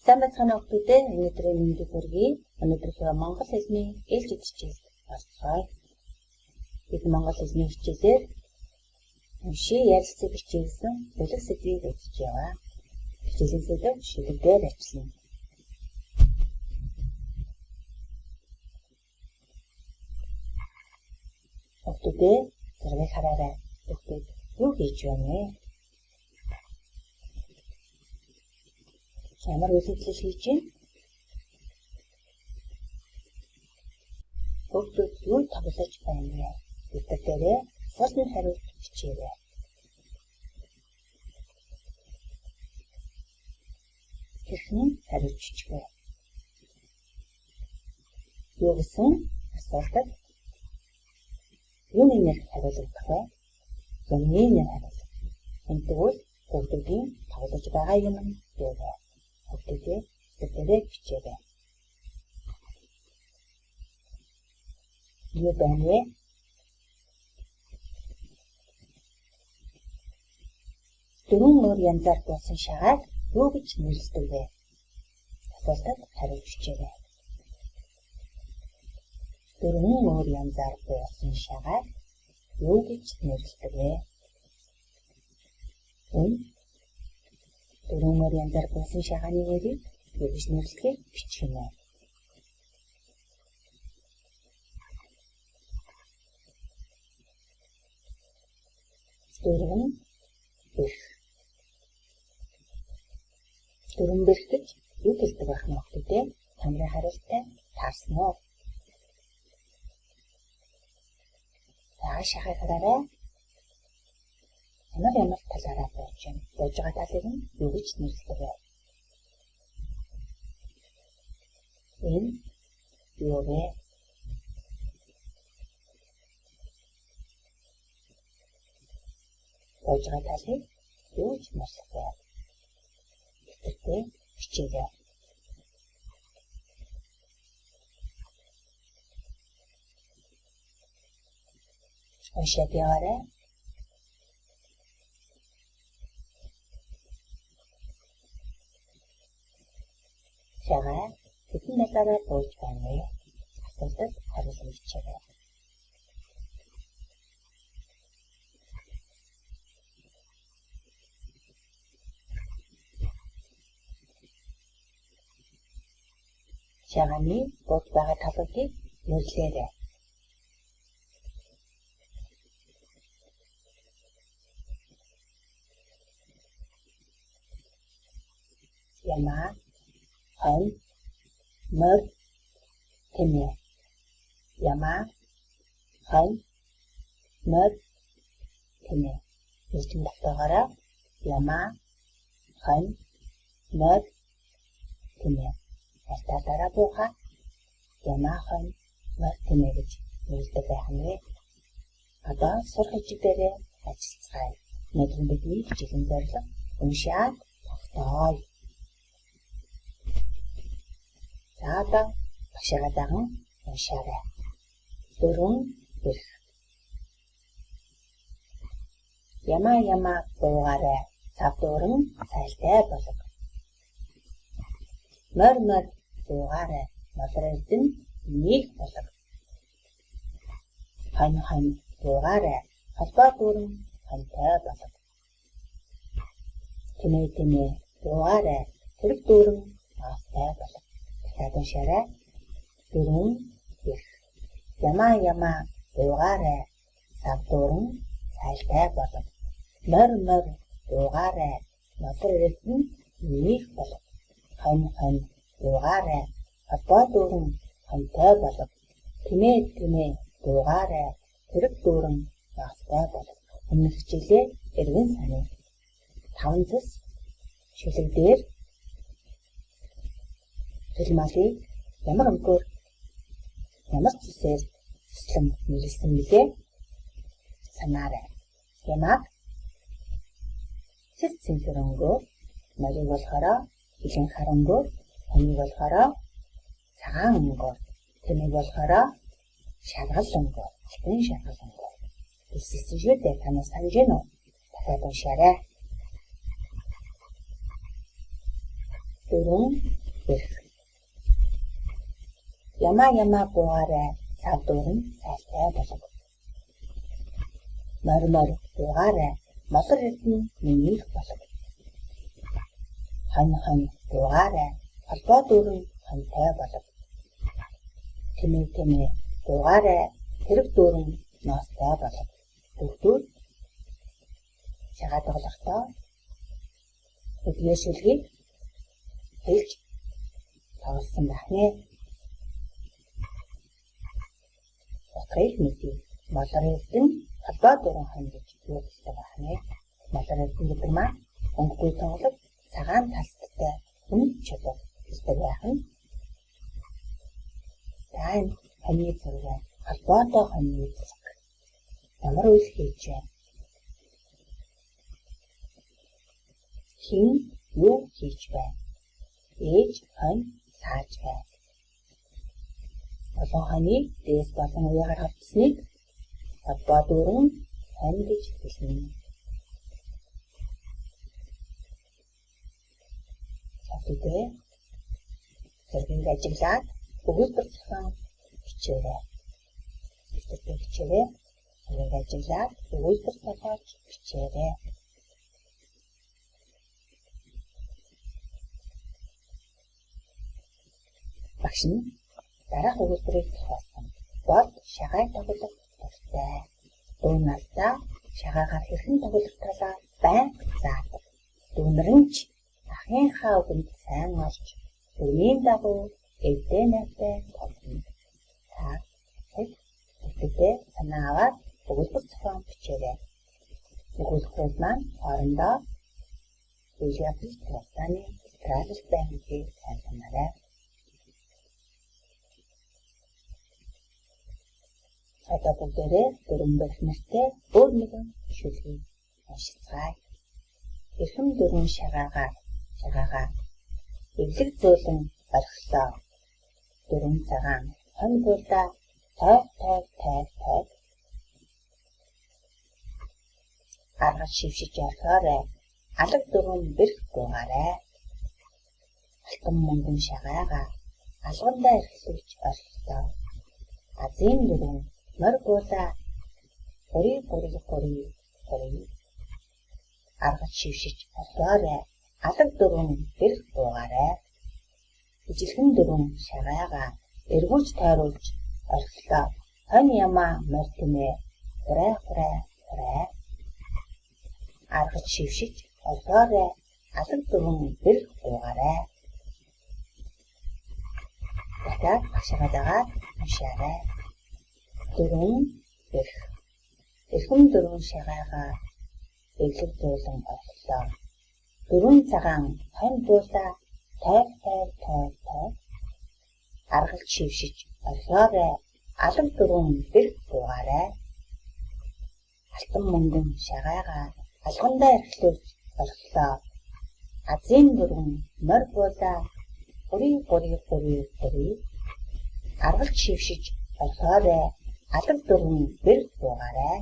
Сайн байцгаана уу гэдэг өнөөдрийн мэндийг хүргэе. Өнөөдрийнхөө монгол хэлний ээлж хичээлд орцгоё. Бид монгол хэлний хичээлээр уншийн ярилцсан бичигдсэн бүлэг сэдвийг үзэж яваа. Хичээлийн сэдэв шилэгдээр ажиллана. Өвдөдөө зэрэг хараарай. Өвдөд юу хийж байна вэ? Ямар үйлдэл хийж байна? Өвдөд юу тоглож байна вэ? Бидэртээ асуултанд хариулт бичээрэй. Хэрхэн хариулж бичвэ? Юу гэсэн асуултад юуны нэр хариулагдах вэ? Юуны нэр хариулах? Энд тэгвэл өвдөдийн тоглож байгаа юм юу вэ? Өвдөдөө бидэртээ бичээрэй. Юу байна вэ? Дөрвөн өөр янзаар буусан шагааг юу гэж нэрлэдэг вэ? Асуултад хариулж бичээрэй. Дөрвөн өөр янзаар буусан шагааг юу гэж нэрлэдэг вэ? Дөрвөн өөр янзаар буусан шагааны нэрийг юу гэж нэрлэхийг бичгэнэ. Дөрвөн бэх. Дөрвөн бэх гэж юу хэлдэг байх нь вэ? Тамрын хариултаа таарсан уу? За шахах хараарай. Ямар талаараа бууж байна? Бууж байгаа талыг нь юу гэж нэрлэдэг вэ? Энэ юу вэ? Бууж байгаа талыг юу гэж нэрлэх вэ? Бидэртээ бичээрэй. Уншаад яваарай. Шагаа хэдэн талаараа бууж байна вэ? Асуултад хариулт бичээрэй. Шагааны бууж байгаа талуудыг нэрлээрэй. Ямаа, хон, мөр, тэмээ. Ямаа, хон, мөр, тэмээ. Нийтийн багтаагаараа ямаа, хон, мөр, тэмээ. Альтаа дараа бууха ямаа, хон, мөр, тэмээ гэж нэрлэдэг байх нь. Одоо сурах хичээлдээ ажиллацгаая. Өнөөдөр бидний хичээлийн зорилго уншаад тогтооё. За одоо багшаа даган уншаарай. Дөрвөн бэх. Ямаа буугаарай. Цав дууран сайлтай болог. Мөр буугаарай. Модар эрдэн нэг болог. Хон буугаарай. Холбоо дууран хонтой болог. Тэмээ буугаарай. Тэрэг дууран аастай болог. Уншаарай. Дөрвөн бэх. Ямаа буугаарай. Цав дууран сайлтай болог. Мөр буугаарай. Модар эрдэн нэг болог. Хон буугаарай. Холбоо дууран хонтой болог. Тэмээ буугаарай. Тэрэг дууран аастай болог. Өмнөх хичээлээ эргэн саний. 5 цэс шилэгдээр хэлмалыг ямар өнгөөр ямар цэсээр цэслэн нэрлсэн билээ санаарай. Ямаг цэс цэнхэр өнгөөр, морийг болохоор хилэн хар өнгөөр, хоныг болохоор цагаан өнгөөр, тэмээг болохоор шаргал өнгөөр, алтан шаргал өнгөөр. Хэлсэн шүү дээ. Танаас санаж байна уу? Дахиад уншаарай. Дөрөв эрх. Ямаа буугаарай сав дүүрэн сайлтай болов. Морь буугаарай молор эрдэнэ минийх болов. Хонь буугаарай холбоо дүүрэн хоньтой болов. Тэмээ буугаарай тэрэг дүүрэн ноостой болов. Бүгдүүд шагаад тоглохдоо өдгөө шүлгийг хэлж тоглосон байх нэ. Утгыг мэдээ. Молор эрдэнэ холбоо дүүрэн хонь гэж юу хэлдэг байх нэ. Молор эрдэнэ гэдэг маань өнгөгүй тоглох цагаан тасттай үнэт чулуу хэлдэг байх нь. Тань хоньны зураг холбоотой хоньны зураг ямар үйл хийж байна? Хин юу хийж байна? Ээж хонь сааж байна. Олон хоньны дээс болон уяагаар хавцсныг холбоо дүүрэн хонь гэж хэлнэ. Сэтгүүл зэргийн ажиглаад өгүүлбэр зохион бичээрэй. Зэргийн ажиглаад өгүүлбэр зохиож бичээрэй. Багш нь дараах өгүүлбэрийг зохиосон. Бод шагаан тоглох дуртай. Дуунасаа шагаагаар хэрхэн тоглох талаар байнга заадаг. Дүүнэрэнч ахынхаа үгэнд сайн олж өрмийн дагуу эвдээ найтай тоглоно. Та хэвтээ санаа аваад өгүүлбэр зохион бичээрэй. Өгүүлбэрүүд маань хоорондоо Илиапис Тусаны стратеги байнгыг сайн санаарай. Одоо бүгдээрээ дөрвөн байх нэртэй өөр нэгэн шүлгийг уншицгаая. Эрхэм дөрвөн шагаагаар эвлэг зөөлөн орхилоо. Дөрвөн цагаан хонь буулаа тайв. Аргаж шившиж орхиорой. Алаг дөрвөн бэрх буугаарай. Алтан мөнгөн шагаагаа алгандаа эрхлүүлж орхилоо. Азийн дөрвөн морь буулаа гори. Аргаж шившиж орхиорой. Алаг дөрвөн бэрх буугаарай. Ижилхэн дөрвөн шагаагаа эргүүлж тойруулж орхилоо. Хонь ямаа морь тэмээ хурай. Аргаж шившиж орхиорой. Алаг дөрвөн бэрх буугаарай. Дахиад багшаагаа уншаарай. Дөрвөн бэрх. Эрхэм дөрвөн шагаагаа эвлэг зөөлөн орхилоо. Дөрвөн цагаан хонь буулаа тайв. Аргаж шившиж орхиорой. Алаг дөрвөн бэрх буугаарай. Алтан мөнгөн шагаагаа алгандаа эрхлүүлж орхилоо. Азийн дөрвөн морь буулаа гори. Аргаж шившиж орхиорой. Алаг дөрвөн бэрх буугаарай.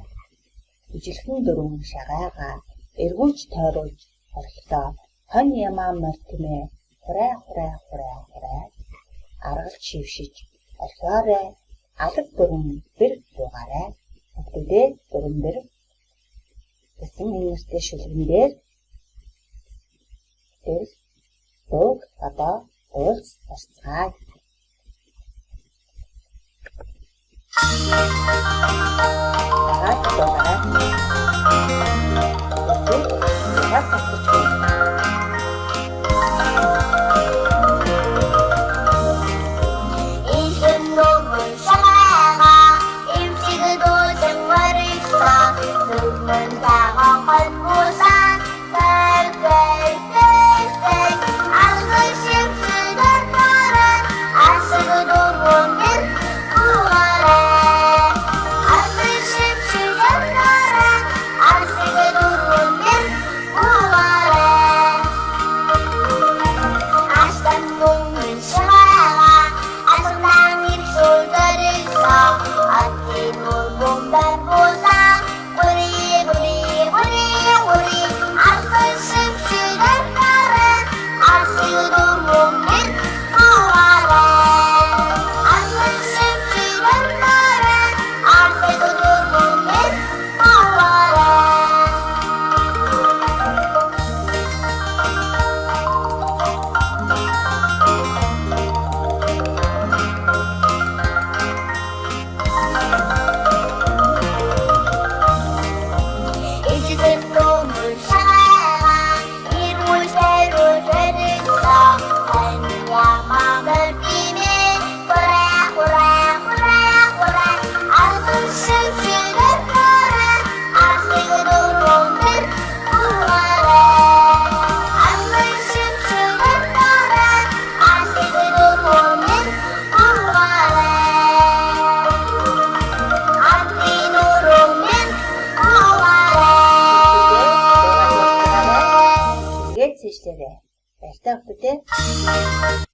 Ижилхэн дөрвөн шагаагаа эргүүлж тойруулж орхилоо. Хонь ямаа морь тэмээ хурай. Аргаж шившиж орхиорой. Алаг дөрвөн бэрх буугаарай. Бүгдээ дөрвөн бэрх гэсэн нэртэй шүлгэн дээр дөг одоо уулз зарцгаая. багтаа тий.